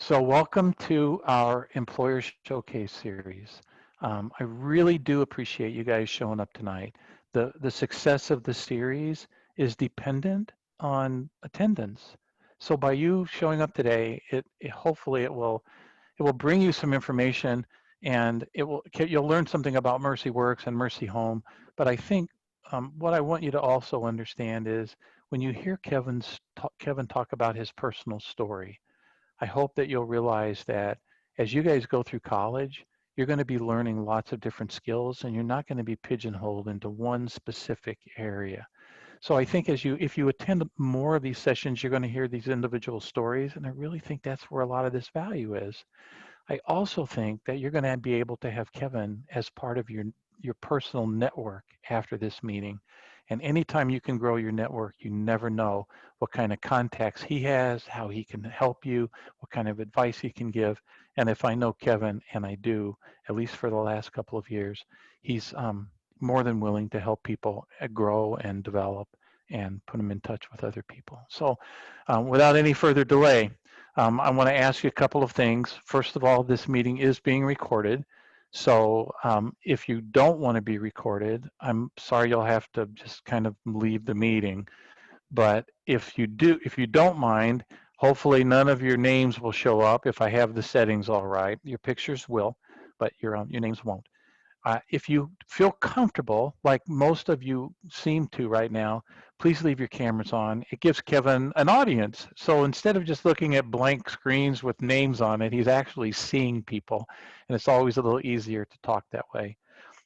So welcome to our Employer Showcase series. I really do appreciate you guys showing up tonight. The success of the series is dependent on attendance. So by you showing up today, hopefully it will bring you some information, and you'll learn something about Mercy Works and Mercy Home. But I think what I want you to also understand is when you hear Kevin talk about his personal story, I hope that you'll realize that as you guys go through college, you're going to be learning lots of different skills, and you're not going to be pigeonholed into one specific area. So I think if you attend more of these sessions, you're going to hear these individual stories, and I really think that's where a lot of this value is. I also think that you're going to be able to have Kevin as part of your personal network after this meeting. And anytime you can grow your network, you never know what kind of contacts he has, how he can help you, what kind of advice he can give. And if I know Kevin, and I do, at least for the last couple of years, he's more than willing to help people grow and develop and put them in touch with other people. So without any further delay, I want to ask you a couple of things. First of all, this meeting is being recorded. So if you don't want to be recorded, I'm sorry, you'll have to just kind of leave the meeting. But if you don't mind, hopefully none of your names will show up if I have the settings all right. Your pictures will, but your names won't. If you feel comfortable, like most of you seem to right now, please leave your cameras on. It gives Kevin an audience. So instead of just looking at blank screens with names on it, he's actually seeing people. And it's always a little easier to talk that way.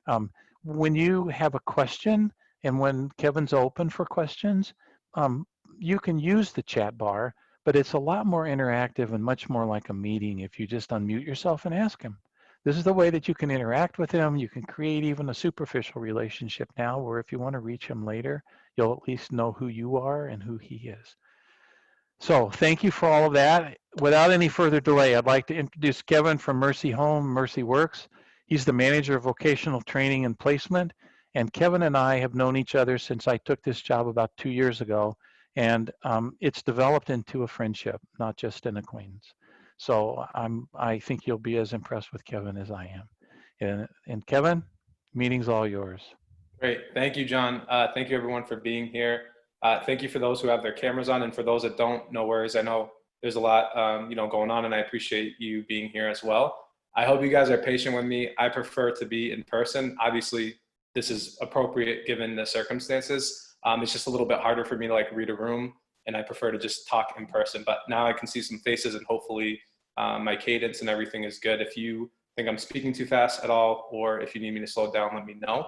Um, when you have a question and when Kevin's open for questions, um, you can use the chat bar, but it's a lot more interactive and much more like a meeting if you just unmute yourself and ask him. This is the way that you can interact with him. You can create even a superficial relationship now where if you want to reach him later, you'll at least know who you are and who he is. So thank you for all of that. Without any further delay, I'd like to introduce Kevin from Mercy Home, Mercy Works. He's the manager of vocational training and placement. And Kevin and I have known each other since I took this job about 2 years ago. And it's developed into a friendship, not just an acquaintance. So I think you'll be as impressed with Kevin as I am. And Kevin, meeting's all yours. Great. Thank you, John. Thank you, everyone, for being here. Thank you for those who have their cameras on, and for those that don't, no worries. I know there's a lot, going on, and I appreciate you being here as well. I hope you guys are patient with me. I prefer to be in person. Obviously, this is appropriate given the circumstances. It's just a little bit harder for me to read a room, and I prefer to just talk in person. But now I can see some faces, and hopefully my cadence and everything is good. If you think I'm speaking too fast at all, or if you need me to slow down, let me know.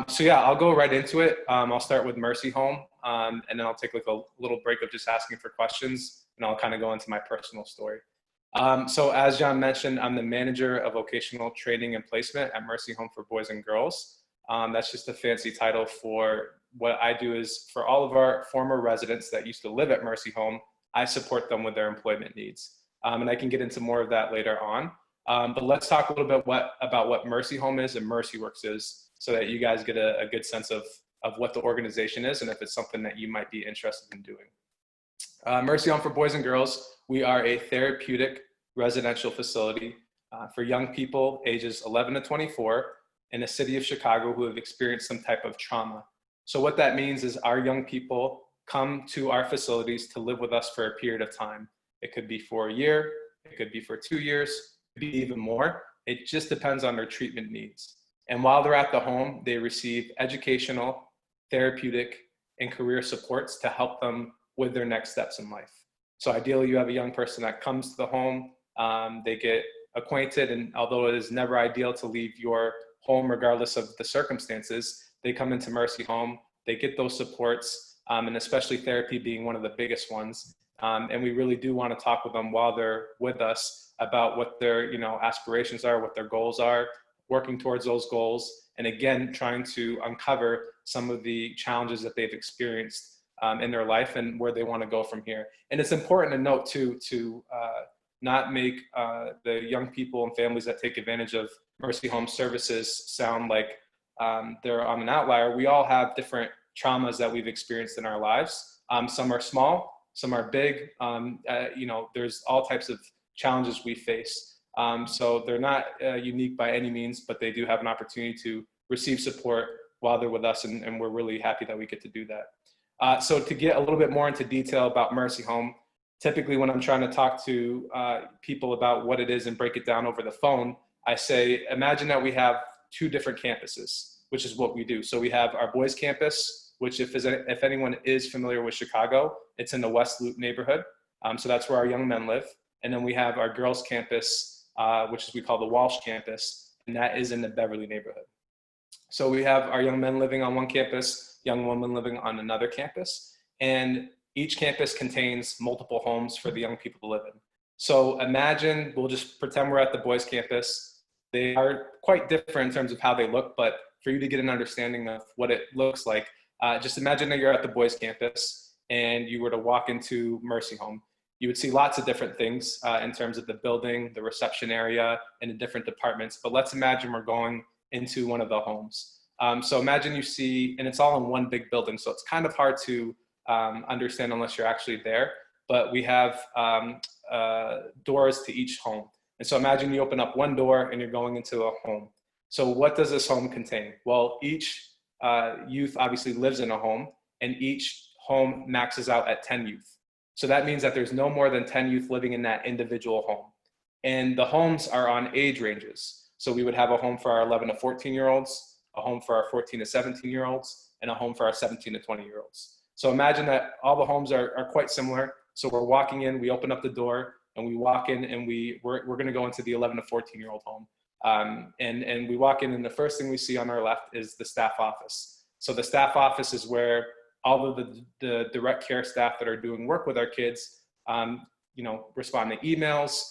So yeah, I'll go right into it. I'll start with Mercy Home, and then I'll take a little break of just asking for questions, and I'll kind of go into my personal story. So as John mentioned, I'm the manager of vocational training and placement at Mercy Home for Boys and Girls. That's just a fancy title for what I do is for all of our former residents that used to live at Mercy Home, I support them with their employment needs. And I can get into more of that later on. But let's talk a little bit about what Mercy Home is and Mercy Works is, so that you guys get a good sense of what the organization is and if it's something that you might be interested in doing. Mercy Home for Boys and Girls, we are a therapeutic residential facility for young people ages 11 to 24 in the city of Chicago who have experienced some type of trauma. So what that means is our young people come to our facilities to live with us for a period of time. It could be for a year, it could be for 2 years, it could be even more. It just depends on their treatment needs. And while they're at the home, they receive educational, therapeutic, and career supports to help them with their next steps in life. So ideally, you have a young person that comes to the home, they get acquainted, and although it is never ideal to leave your home regardless of the circumstances, they come into Mercy Home, they get those supports, and especially therapy being one of the biggest ones. And we really do want to talk with them while they're with us about what their aspirations are, what their goals are, working towards those goals, and again, trying to uncover some of the challenges that they've experienced in their life and where they want to go from here. And it's important to note too, to not make the young people and families that take advantage of Mercy Home services sound like they're on an outlier. We all have different traumas that we've experienced in our lives. Some are small, some are big. There's all types of challenges we face. So they're not unique by any means, but they do have an opportunity to receive support while they're with us, and we're really happy that we get to do that. So to get a little bit more into detail about Mercy Home, typically when I'm trying to talk to people about what it is and break it down over the phone, I say, imagine that we have two different campuses, which is what we do. So we have our boys campus, which if anyone is familiar with Chicago, it's in the West Loop neighborhood. So that's where our young men live. And then we have our girls campus, which is we call the Walsh campus, and that is in the Beverly neighborhood. So we have our young men living on one campus, young women living on another campus, and each campus contains multiple homes for the young people to live in. So imagine, we'll just pretend we're at the boys campus. They are quite different in terms of how they look, but for you to get an understanding of what it looks like, just imagine that you're at the boys campus and you were to walk into Mercy Home. You would see lots of different things in terms of the building, the reception area, and the different departments. But let's imagine we're going into one of the homes. So imagine you see, and it's all in one big building, so it's kind of hard to understand unless you're actually there, but we have doors to each home. And so imagine you open up one door and you're going into a home. So what does this home contain? Well, each youth obviously lives in a home, and each home maxes out at 10 youth. So that means that there's no more than 10 youth living in that individual home. And the homes are on age ranges. So we would have a home for our 11 to 14-year-olds, a home for our 14 to 17-year-olds, and a home for our 17 to 20-year-olds. So imagine that all the homes are quite similar. So we're walking in, we open up the door, and we walk in, and we're going to go into the 11 to 14-year-old home. And we walk in, and the first thing we see on our left is the staff office. So the staff office is where all of the direct care staff that are doing work with our kids, respond to emails,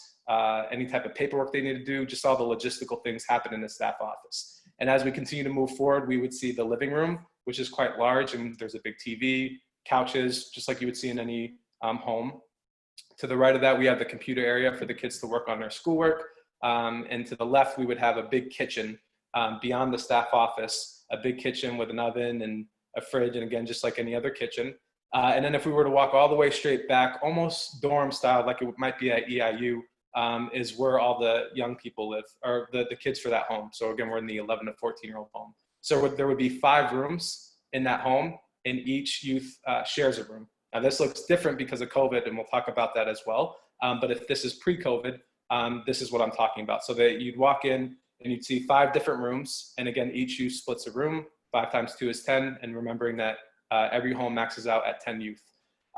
any type of paperwork they need to do, just all the logistical things happen in the staff office. And as we continue to move forward, we would see the living room, which is quite large, and there's a big TV, couches, just like you would see in any home. To the right of that, we have the computer area for the kids to work on their schoolwork. And to the left, we would have a big kitchen beyond the staff office, a big kitchen with an oven and a fridge, and again, just like any other kitchen. And then if we were to walk all the way straight back, almost dorm style, like it might be at EIU, is where all the young people live, or the kids for that home. So again, we're in the 11 to 14-year-old home. So there would be 5 rooms in that home, and each youth shares a room. Now this looks different because of COVID, and we'll talk about that as well. But if this is pre-COVID, this is what I'm talking about. So that you'd walk in and you'd see 5 different rooms. And again, each youth splits a room. 5 times 2 is 10. And remembering that every home maxes out at 10 youth.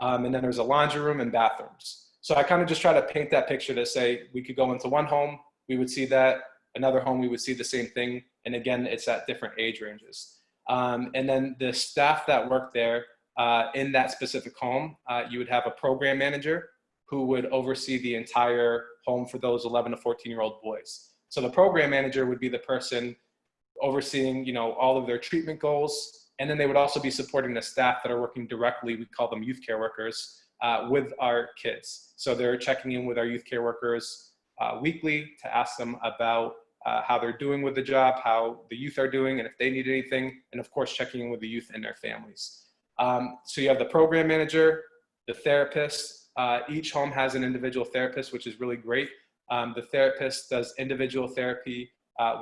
And then there's a laundry room and bathrooms. So I kind of just try to paint that picture to say we could go into one home, we would see that, another home, we would see the same thing. And again, it's at different age ranges. And then the staff that work there in that specific home, you would have a program manager who would oversee the entire home for those 11 to 14-year-old boys. So the program manager would be the person overseeing, all of their treatment goals. And then they would also be supporting the staff that are working directly, we call them youth care workers, with our kids. So they're checking in with our youth care workers weekly to ask them about how they're doing with the job, how the youth are doing, and if they need anything, and of course, checking in with the youth and their families. So you have the program manager, the therapist. Each home has an individual therapist, which is really great. The therapist does individual therapy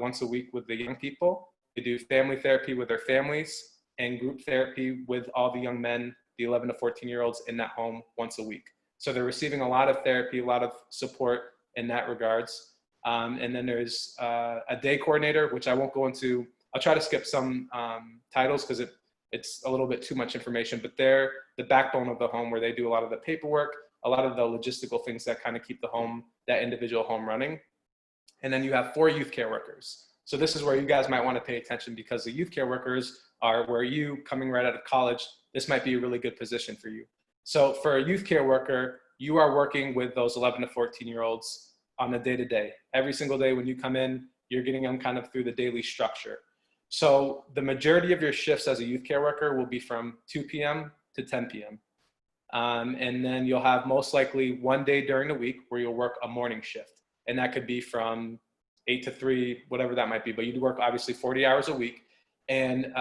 once a week with the young people. They do family therapy with their families and group therapy with all the young men, the 11 to 14-year-olds in that home once a week. So they're receiving a lot of therapy, a lot of support in that regards. And then there's a day coordinator, which I won't go into. I'll try to skip some titles because it's a little bit too much information, but they're the backbone of the home where they do a lot of the paperwork, a lot of the logistical things that kind of keep the home, that individual home running. And then you have 4 youth care workers. So this is where you guys might want to pay attention because the youth care workers are where you, coming right out of college, this might be a really good position for you. So for a youth care worker, you are working with those 11 to 14-year-olds on a day-to-day. Every single day when you come in, you're getting them kind of through the daily structure. So the majority of your shifts as a youth care worker will be from 2 p.m. to 10 p.m. And then you'll have most likely one day during the week where you'll work a morning shift. And that could be from 8 to 3, whatever that might be. But you do work obviously 40 hours a week. And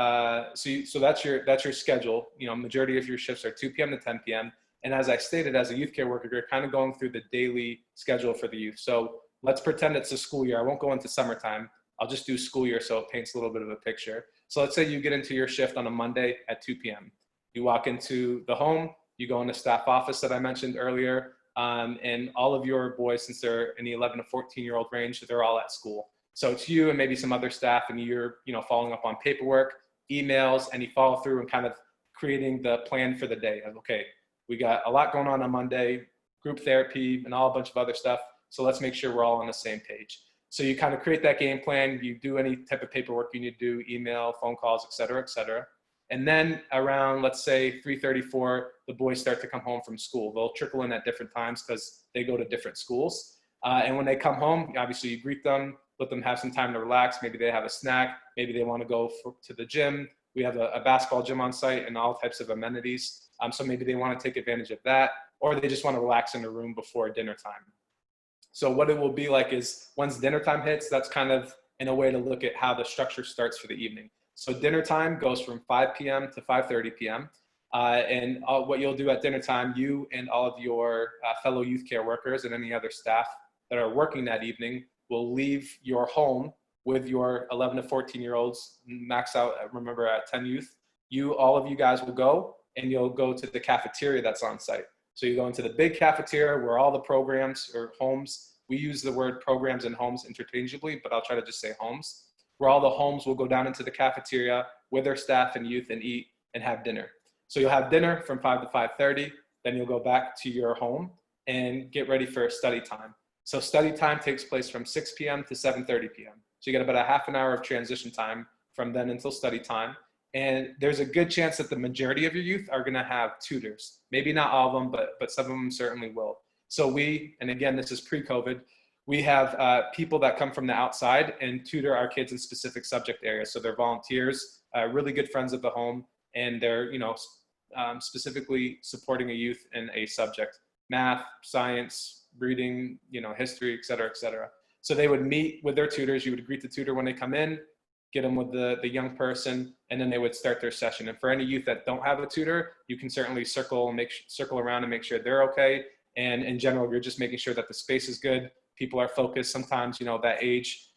so that's your schedule. Majority of your shifts are 2 p.m. to 10 p.m. And as I stated, as a youth care worker, you're kind of going through the daily schedule for the youth. So let's pretend it's a school year. I won't go into summertime. I'll just do school year so it paints a little bit of a picture. So let's say you get into your shift on a Monday at 2 p.m. You walk into the home, you go in the staff office that I mentioned earlier, and all of your boys, since they're in the 11 to 14-year-old range, they're all at school. So it's you and maybe some other staff, and you're following up on paperwork, emails, and you follow through and kind of creating the plan for the day of, okay, we got a lot going on Monday, group therapy and all a bunch of other stuff. So let's make sure we're all on the same page. So you kind of create that game plan. You do any type of paperwork you need to do, email, phone calls, et cetera, et cetera. And then around, let's say 3:34, the boys start to come home from school. They'll trickle in at different times because they go to different schools. And when they come home, obviously you greet them, let them have some time to relax. Maybe they have a snack. Maybe they want to go to the gym. We have a basketball gym on site and all types of amenities. So maybe they want to take advantage of that, or they just want to relax in a room before dinner time. So what it will be like is once dinner time hits, that's kind of in a way to look at how the structure starts for the evening. So dinner time goes from 5 p.m. to 5:30 p.m. And what you'll do at dinner time, you and all of your fellow youth care workers and any other staff that are working that evening will leave your home with your 11 to 14-year-olds, max out, remember, at 10 youth. All of you guys will go, and you'll go to the cafeteria that's on site. So you go into the big cafeteria where all the programs or homes, we use the word programs and homes interchangeably, but I'll try to just say homes, where all the homes will go down into the cafeteria with their staff and youth and eat and have dinner. So you'll have dinner from 5 to 5:30, then you'll go back to your home and get ready for study time. So study time takes place from 6 p.m. to 7:30 p.m. So you get about a half an hour of transition time from then until study time. And there's a good chance that the majority of your youth are going to have tutors. Maybe not all of them, but some of them certainly will. So and again, this is pre-COVID, we have people that come from the outside and tutor our kids in specific subject areas. So they're volunteers, really good friends of the home, and they're specifically supporting a youth in a subject: math, science, reading, history, et cetera, et cetera. So they would meet with their tutors. You would greet the tutor when they come in, get them with the young person, and then they would start their session. And for any youth that don't have a tutor, you can certainly circle around and make sure they're okay. And in general, you're just making sure that the space is good. People are focused. Sometimes, that age,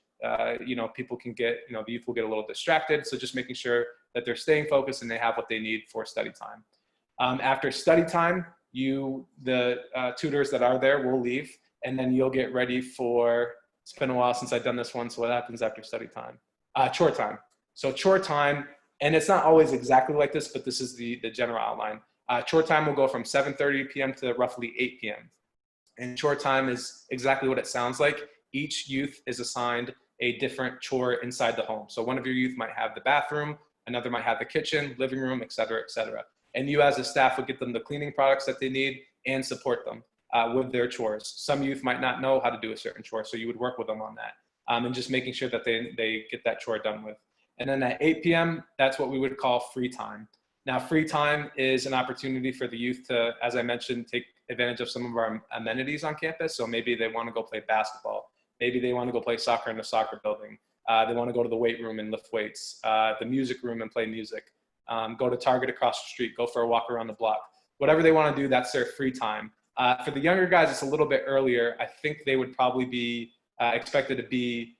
people can get, the youth will get a little distracted. So just making sure that they're staying focused and they have what they need for study time. After study time, the tutors that are there will leave, and then you'll get ready for, it's been a while since I've done this one, so what happens after study time? Chore time. So chore time, and it's not always exactly like this, but this is the general outline. Chore time will go from 7:30 p.m. to roughly 8 p.m. And chore time is exactly what it sounds like. Each youth is assigned a different chore inside the home. So one of your youth might have the bathroom, another might have the kitchen, living room, et cetera, et cetera. And you as a staff would get them the cleaning products that they need and support them with their chores. Some youth might not know how to do a certain chore, so you would work with them on that. And just making sure that they get that chore done with. And then at 8 p.m., that's what we would call free time. Now, free time is an opportunity for the youth to, as I mentioned, take advantage of some of our amenities on campus. So maybe they want to go play basketball. Maybe they want to go play soccer in the soccer building. They want to go to the weight room and lift weights, the music room and play music, go to Target across the street, go for a walk around the block. Whatever they want to do, that's their free time. For the younger guys, it's a little bit earlier. I think they would probably be expected to be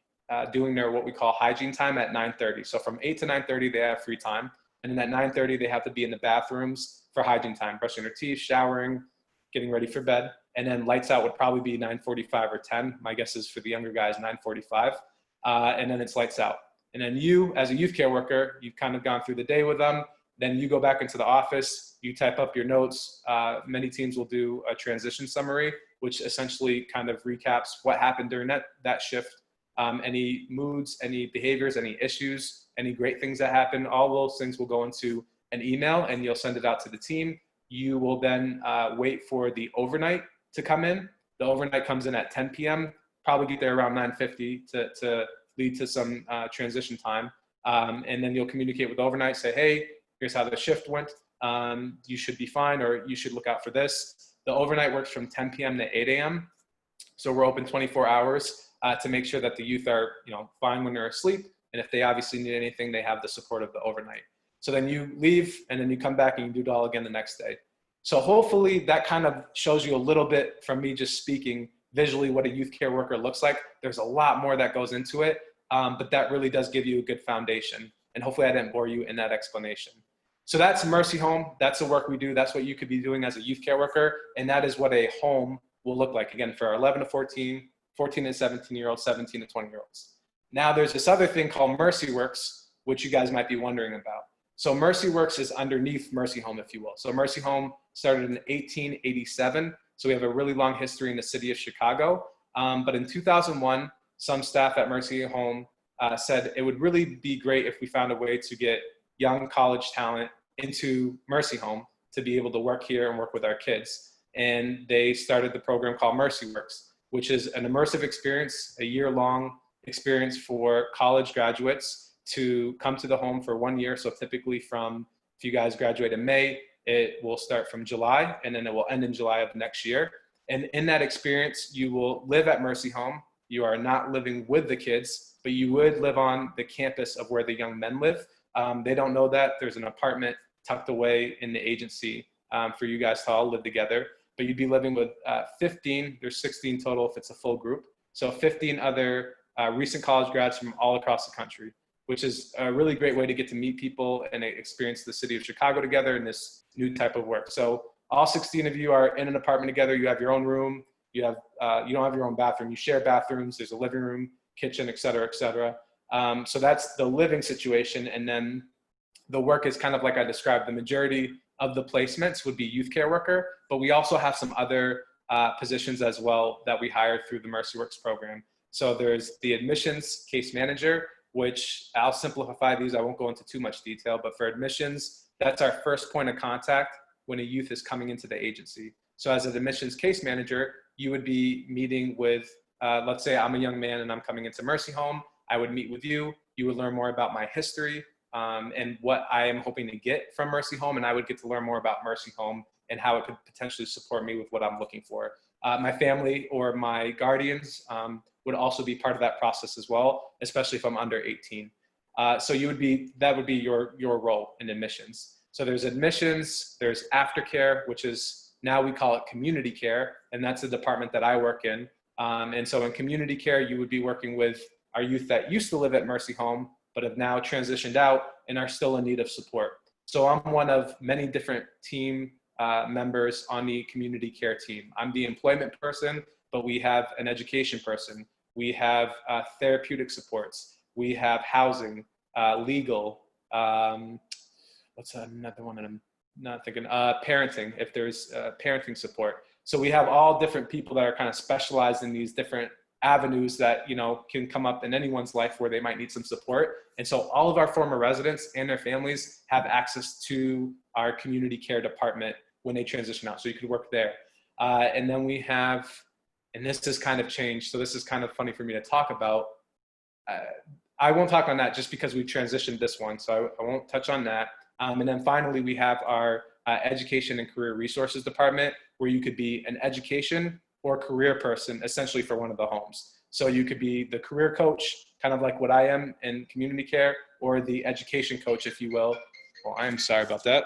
doing their what we call hygiene time at 9:30. So from 8 to 9:30, they have free time. And then at 9:30, they have to be in the bathrooms for hygiene time, brushing their teeth, showering, getting ready for bed. And then lights out would probably be 9:45 or 10. My guess is for the younger guys, 9:45. And then it's lights out. And then you, as a youth care worker, you've kind of gone through the day with them. Then you go back into the office, you type up your notes. Many teams will do a transition summary, which essentially kind of recaps what happened during that shift. Any moods, any behaviors, any issues, any great things that happen, all those things will go into an email and you'll send it out to the team. You will then wait for the overnight to come in. The overnight comes in at 10 p.m., probably get there around 9:50 to lead to some transition time. And then you'll communicate with overnight, say, hey, here's how the shift went. You should be fine, or you should look out for this. The overnight works from 10 p.m. to 8 a.m. So we're open 24 hours to make sure that the youth are fine when they're asleep. And if they obviously need anything, they have the support of the overnight. So then you leave and then you come back and you do it all again the next day. So hopefully that kind of shows you a little bit from me just speaking visually what a youth care worker looks like. There's a lot more that goes into it, but that really does give you a good foundation. And hopefully I didn't bore you in that explanation. So that's Mercy Home. That's the work we do. That's what you could be doing as a youth care worker. And that is what a home will look like, again, for our 11 to 14, 14 and 17-year-olds, 17 to 20-year-olds. Now there's this other thing called Mercy Works, which you guys might be wondering about. So Mercy Works is underneath Mercy Home, if you will. So Mercy Home started in 1887. So we have a really long history in the city of Chicago. But in 2001, some staff at Mercy Home said it would really be great if we found a way to get young college talent into Mercy Home to be able to work here and work with our kids. And they started the program called Mercy Works, which is an immersive experience, a year-long experience for college graduates to come to the home for 1 year. So typically if you guys graduate in May, it will start from July, and then it will end in July of next year. And in that experience, you will live at Mercy Home. You are not living with the kids, but you would live on the campus of where the young men live. They don't know that. There's an apartment tucked away in the agency for you guys to all live together. But you'd be living with 15, there's 16 total if it's a full group. So 15 other recent college grads from all across the country, which is a really great way to get to meet people and experience the city of Chicago together in this new type of work. So all 16 of you are in an apartment together. You have your own room. You don't have your own bathroom. You share bathrooms. There's a living room, kitchen, et cetera, et cetera. So that's the living situation. And then the work is kind of like I described. The majority of the placements would be youth care worker, but we also have some other positions as well that we hired through the Mercy Works program. So there's the admissions case manager, which I'll simplify these. I won't go into too much detail, but for admissions, that's our first point of contact when a youth is coming into the agency. So as an admissions case manager, you would be meeting with, let's say I'm a young man and I'm coming into Mercy Home. I would meet with you. You would learn more about my history and what I am hoping to get from Mercy Home. And I would get to learn more about Mercy Home and how it could potentially support me with what I'm looking for. My family or my guardians would also be part of that process as well, especially if I'm under 18. So that would be your role in admissions. So there's admissions, there's aftercare, which is now we call it community care, and that's the department that I work in. And so in community care, you would be working with our youth that used to live at Mercy Home, but have now transitioned out and are still in need of support. So I'm one of many different team members on the community care team. I'm the employment person, but we have an education person. We have therapeutic supports. We have housing, legal, what's another one that I'm not thinking, parenting, if there's parenting support. So we have all different people that are kind of specialized in these different avenues that can come up in anyone's life where they might need some support. And so all of our former residents and their families have access to our community care department when they transition out. So you could work there. And then we have, and this has kind of changed, so this is kind of funny for me to talk about. I won't talk on that just because we transitioned this one, so I won't touch on that. And then finally, we have our education and career resources department, where you could be an education or career person essentially for one of the homes. So you could be the career coach, kind of like what I am in community care, or the education coach, if you will. Well, I'm sorry about that.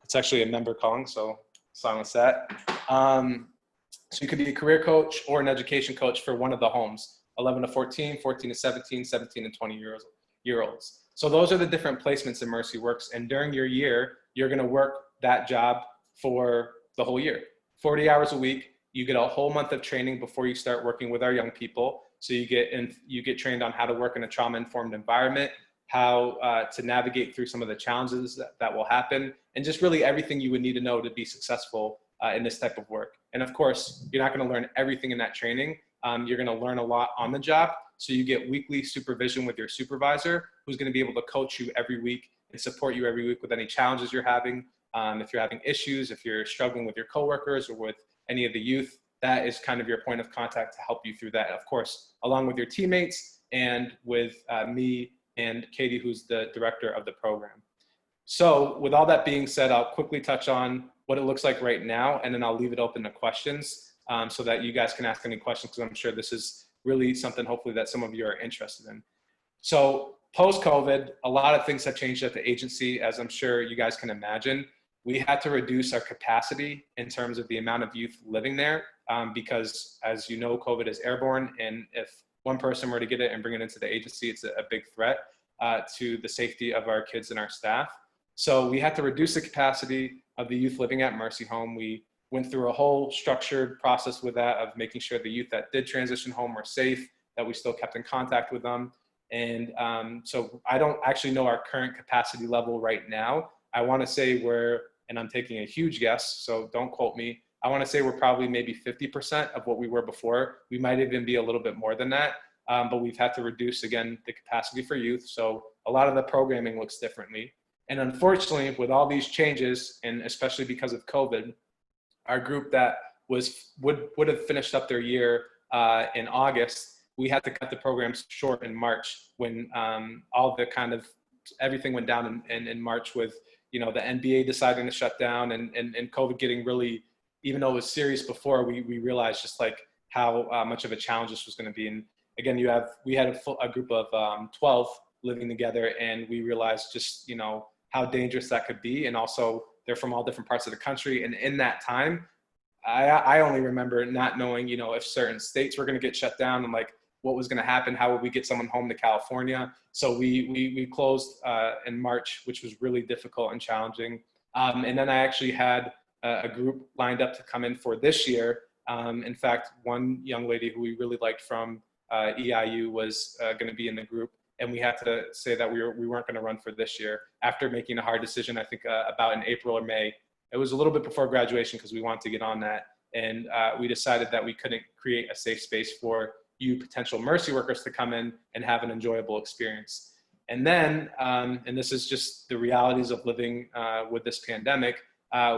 It's actually a member calling, so silence that. So you could be a career coach or an education coach for one of the homes, 11 to 14, 14 to 17, 17 to 20-year-olds. So those are the different placements in Mercy Works. And during your year, you're gonna work that job for the whole year, 40 hours a week. You get a whole month of training before you start working with our young people. So you get trained on how to work in a trauma-informed environment, how to navigate through some of the challenges that will happen, and just really everything you would need to know to be successful in this type of work. And of course, you're not gonna learn everything in that training. You're gonna learn a lot on the job. So you get weekly supervision with your supervisor, who's gonna be able to coach you every week and support you every week with any challenges you're having. If you're having issues, if you're struggling with your coworkers or with any of the youth, that is kind of your point of contact to help you through that. Of course, along with your teammates and with me and Katie, who's the director of the program. So with all that being said, I'll quickly touch on what it looks like right now, and then I'll leave it open to questions so that you guys can ask any questions, because I'm sure this is really something hopefully that some of you are interested in. So post-COVID, a lot of things have changed at the agency, as I'm sure you guys can imagine. we had to reduce our capacity in terms of the amount of youth living there, because, as you know, COVID is airborne, and if one person were to get it and bring it into the agency, it's a big threat to the safety of our kids and our staff. So we had to reduce the capacity of the youth living at Mercy Home. We went through a whole structured process with that, of making sure the youth that did transition home were safe, that we still kept in contact with them. And so I don't actually know our current capacity level right now. I want to say and I'm taking a huge guess, so don't quote me. I want to say we're probably maybe 50% of what we were before. We might even be a little bit more than that, but we've had to reduce, again, the capacity for youth. So a lot of the programming looks differently. And unfortunately, with all these changes, and especially because of COVID, our group that would have finished up their year in August, we had to cut the programs short in March, when all the kind of everything went down in March, with the NBA deciding to shut down, and COVID getting really, even though it was serious before, we realized just like how much of a challenge this was going to be. And again, we had a group of 12 living together, and we realized just how dangerous that could be. And also, they're from all different parts of the country, and in that time, I only remember not knowing if certain states were going to get shut down, and like what was going to happen, how would we get someone home to California. So we closed in March, which was really difficult and challenging. And then I actually had a group lined up to come in for this year. In fact, one young lady who we really liked from EIU was going to be in the group, and we had to say that we weren't going to run for this year after making a hard decision, I think about in April or May. It was a little bit before graduation, because we wanted to get on that. And we decided that we couldn't create a safe space for you potential Mercy workers to come in and have an enjoyable experience. And then, and this is just the realities of living with this pandemic,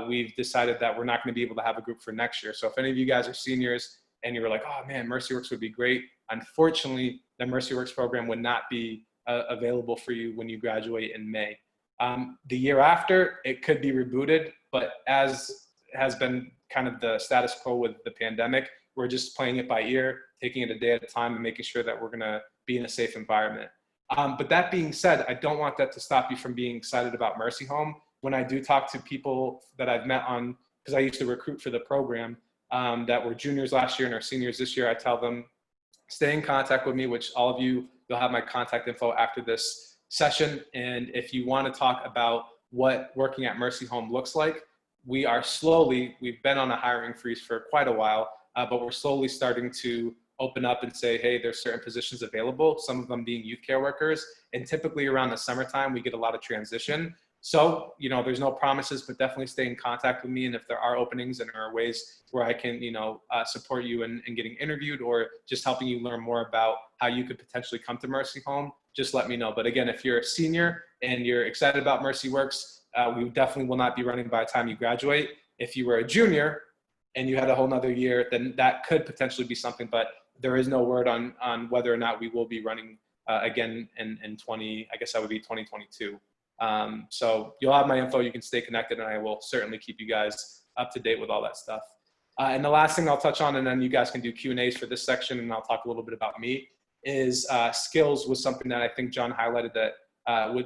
we've decided that we're not going to be able to have a group for next year. So if any of you guys are seniors and you're like, oh man, MercyWorks would be great, unfortunately, the MercyWorks program would not be available for you when you graduate in May. The year after, it could be rebooted, but as has been kind of the status quo with the pandemic, we're just playing it by ear, taking it a day at a time, and making sure that we're going to be in a safe environment. But that being said, I don't want that to stop you from being excited about Mercy Home. When I do talk to people that I've met because I used to recruit for the program, that were juniors last year and are seniors this year, I tell them, stay in contact with me, which all of you'll have my contact info after this session. And if you want to talk about what working at Mercy Home looks like, we've been on a hiring freeze for quite a while, but we're slowly starting to open up and say, hey, there's certain positions available, some of them being youth care workers. And typically around the summertime, we get a lot of transition. So, there's no promises, but definitely stay in contact with me. And if there are openings and there are ways where I can, support you in getting interviewed, or just helping you learn more about how you could potentially come to Mercy Home, just let me know. But again, if you're a senior and you're excited about MercyWorks, we definitely will not be running by the time you graduate. If you were a junior and you had a whole nother year, then that could potentially be something, but there is no word on whether or not we will be running again in 2022. So you'll have my info, you can stay connected, and I will certainly keep you guys up to date with all that stuff. And the last thing I'll touch on, and then you guys can do Q&As for this section, and I'll talk a little bit about me, is skills was something that I think John highlighted that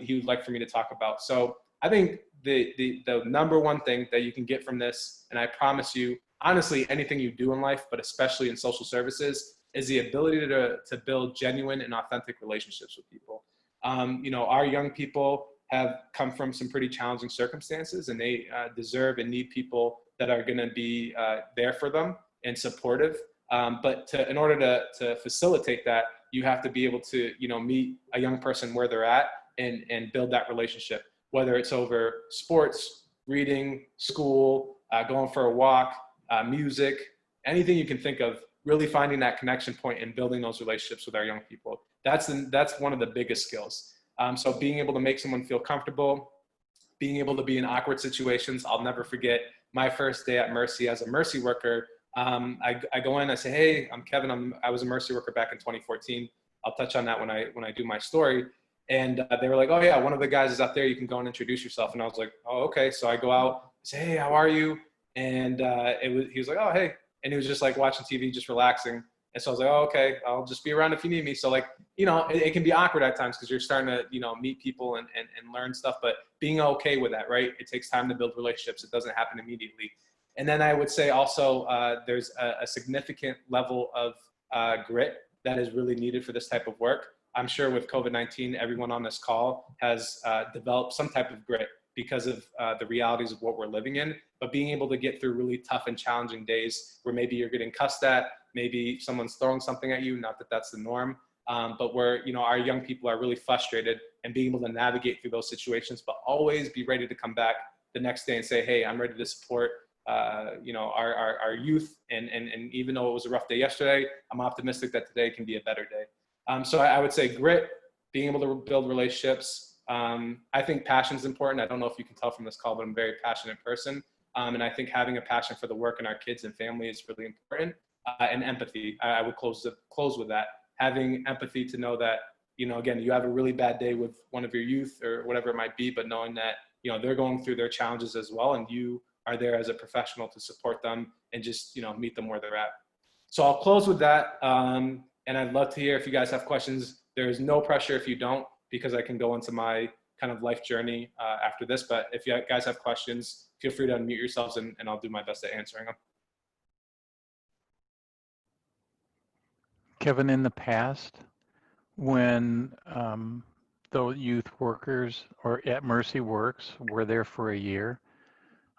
he would like for me to talk about. So I think the number one thing that you can get from this, and I promise you, honestly, anything you do in life, but especially in social services, is the ability to build genuine and authentic relationships with people. Our young people have come from some pretty challenging circumstances, and they deserve and need people that are going to be there for them and supportive. But in order to facilitate that, you have to be able to meet a young person where they're at and build that relationship, whether it's over sports, reading, school, going for a walk, music, anything you can think of. Really finding that connection point and building those relationships with our young people. That's one of the biggest skills. So being able to make someone feel comfortable, being able to be in awkward situations. I'll never forget my first day at Mercy as a Mercy worker. I go in, I say, hey, I'm Kevin. I was a Mercy worker back in 2014. I'll touch on that when I do my story. And they were like, oh yeah, one of the guys is out there. You can go and introduce yourself. And I was like, oh, okay. So I go out, say, hey, how are you? And he was like, oh, hey. And he was just like watching TV, just relaxing. And so I was like, oh, okay, I'll just be around if you need me. So like, it can be awkward at times because you're starting to, meet people and learn stuff, but being okay with that, right? It takes time to build relationships. It doesn't happen immediately. And then I would say also there's a significant level of grit that is really needed for this type of work. I'm sure with COVID-19, everyone on this call has developed some type of grit because of the realities of what we're living in, but being able to get through really tough and challenging days where maybe you're getting cussed at, maybe someone's throwing something at you, not that that's the norm, but where, our young people are really frustrated, and being able to navigate through those situations, but always be ready to come back the next day and say, hey, I'm ready to support our youth. And even though it was a rough day yesterday, I'm optimistic that today can be a better day. So I would say grit, being able to build relationships. I think passion is important. I don't know if you can tell from this call, but I'm a very passionate person. And I think having a passion for the work and our kids and family is really important. And empathy, I would close with that. Having empathy to know that, again, you have a really bad day with one of your youth or whatever it might be, but knowing that, they're going through their challenges as well, and you are there as a professional to support them and just, meet them where they're at. So I'll close with that. And I'd love to hear if you guys have questions. There is no pressure if you don't, because I can go into my kind of life journey after this. But if you guys have questions, feel free to unmute yourselves and I'll do my best at answering them. Kevin, in the past, when the youth workers or at Mercy Works were there for a year,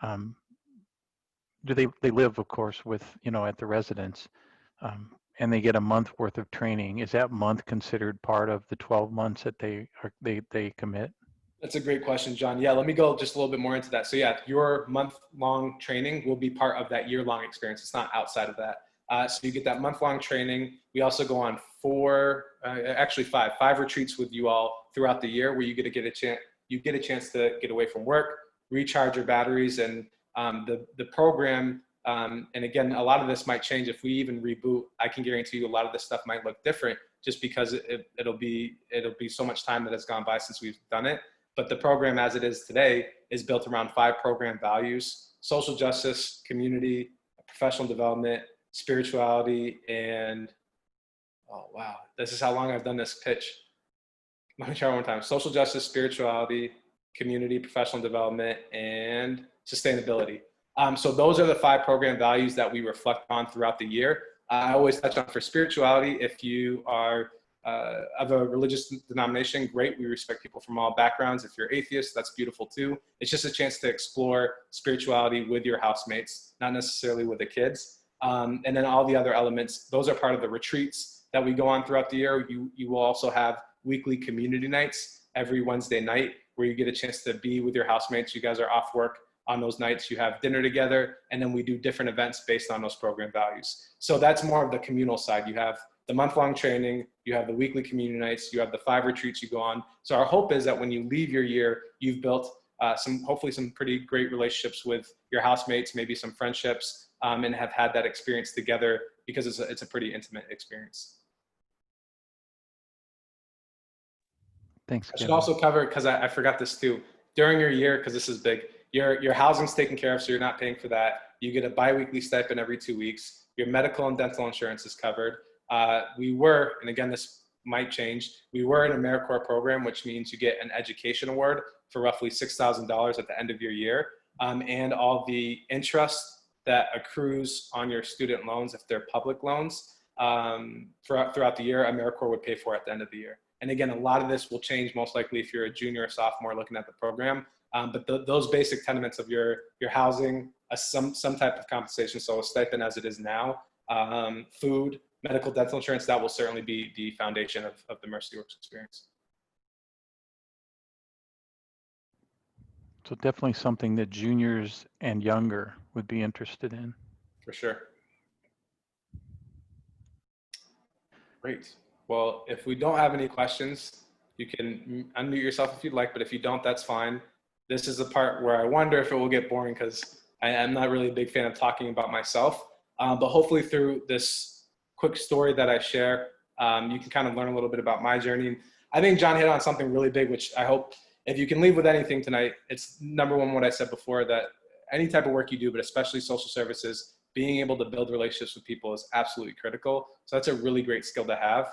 do they live, of course, with, at the residence, and they get a month worth of training. Is that month considered part of the 12 months that they commit? That's a great question, John. Yeah, let me go just a little bit more into that. So yeah, your month-long training will be part of that year-long experience. It's not outside of that. So you get that month-long training. We also go on five retreats with you all throughout the year, where you get a chance to get away from work, recharge your batteries, and the program. And again, a lot of this might change if we even reboot. I can guarantee you a lot of this stuff might look different, just because it'll be so much time that has gone by since we've done it. But the program as it is today is built around 5 program values: social justice, community, professional development, spirituality, and oh wow, this is how long I've done this pitch. Let me try one more time. Social justice, spirituality, community, professional development, and sustainability. So those are the 5 program values that we reflect on throughout the year. I always touch on, for spirituality, if you are of a religious denomination, great. We respect people from all backgrounds. If you're atheist, that's beautiful too. It's just a chance to explore spirituality with your housemates, not necessarily with the kids. And then all the other elements, those are part of the retreats that we go on throughout the year. You will also have weekly community nights every Wednesday night, where you get a chance to be with your housemates. You guys are off work on those nights. You have dinner together, and then we do different events based on those program values. So that's more of the communal side. You have the month-long training, you have the weekly community nights, you have the 5 retreats you go on. So our hope is that when you leave your year, you've built hopefully some pretty great relationships with your housemates, maybe some friendships, and have had that experience together, because it's a pretty intimate experience. Thanks, I should Kevin. also cover, because I forgot this too, during your year, because this is big, your housing's taken care of, so you're not paying for that. You get a biweekly stipend every 2 weeks. Your medical and dental insurance is covered. We were, and again, this might change, we were an AmeriCorps program, which means you get an education award for roughly $6,000 at the end of your year. And all the interest that accrues on your student loans, if they're public loans, throughout the year, AmeriCorps would pay for at the end of the year. And again, a lot of this will change most likely if you're a junior or sophomore looking at the program. But those basic tenements of your housing, some type of compensation, so a stipend as it is now, food, medical, dental insurance, that will certainly be the foundation of the Mercy Works experience. So definitely something that juniors and younger would be interested in. For sure. Great. Well, if we don't have any questions, you can unmute yourself if you'd like, but if you don't, that's fine. This is the part where I wonder if it will get boring, because I'm not really a big fan of talking about myself. But hopefully through this quick story that I share, you can kind of learn a little bit about my journey. I think John hit on something really big, which I hope, if you can leave with anything tonight, it's number one, what I said before, that any type of work you do, but especially social services, being able to build relationships with people is absolutely critical. So that's a really great skill to have.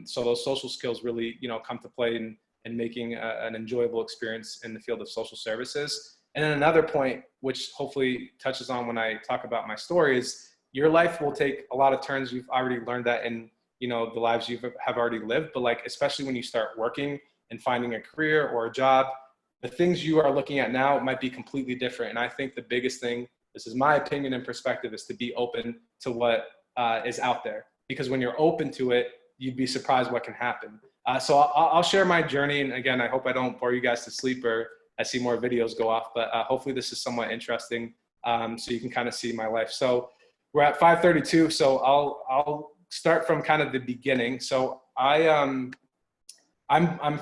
So those social skills really, come to play in making an enjoyable experience in the field of social services. And then another point, which hopefully touches on when I talk about my story, is your life will take a lot of turns. You've already learned that in, the lives you have already lived, but like, especially when you start working and finding a career or a job, the things you are looking at now might be completely different. And I think the biggest thing, this is my opinion and perspective, is to be open to what is out there. Because when you're open to it, you'd be surprised what can happen. So I'll share my journey. And again, I hope I don't bore you guys to sleep or I see more videos go off, but hopefully this is somewhat interesting so you can kind of see my life. So we're at 5:32, so I'll start from kind of the beginning. So I'm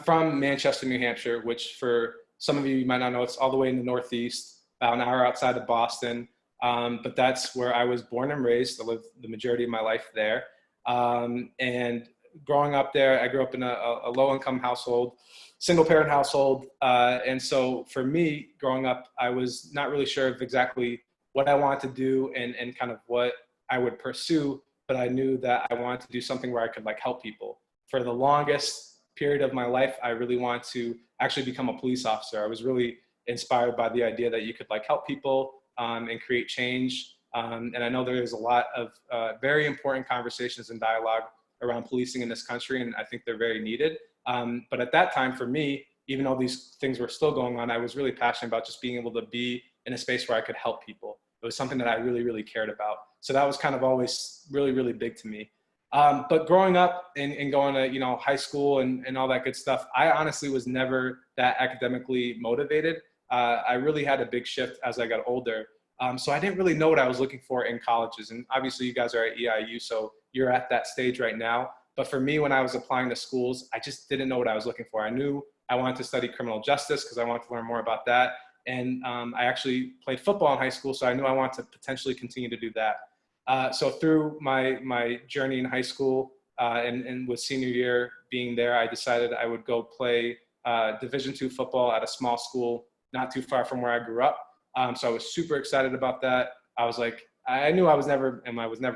from Manchester, New Hampshire, which for some of you might not know, it's all the way in the Northeast, about an hour outside of Boston. But that's where I was born and raised. I lived the majority of my life there. And growing up there, I grew up in a low-income household, single-parent household. And so for me, growing up, I was not really sure of exactly what I wanted to do and kind of what I would pursue, but I knew that I wanted to do something where I could like help people. For the longest period of my life, I really wanted to actually become a police officer. I was really inspired by the idea that you could like help people and create change. And I know there is a lot of very important conversations and dialogue around policing in this country, and I think they're very needed. But at that time, for me, even though these things were still going on, I was really passionate about just being able to be in a space where I could help people. It was something that I really, really cared about. So that was kind of always really, really big to me. But growing up and going to, high school and all that good stuff, I honestly was never that academically motivated. I really had a big shift as I got older. So I didn't really know what I was looking for in colleges. And obviously you guys are at EIU, so you're at that stage right now. But for me, when I was applying to schools, I just didn't know what I was looking for. I knew I wanted to study criminal justice because I wanted to learn more about that. And I actually played football in high school, so I knew I wanted to potentially continue to do that. So through my journey in high school and with senior year being there, I decided I would go play Division II football at a small school not too far from where I grew up. So I was super excited about that. I was like, I knew I was never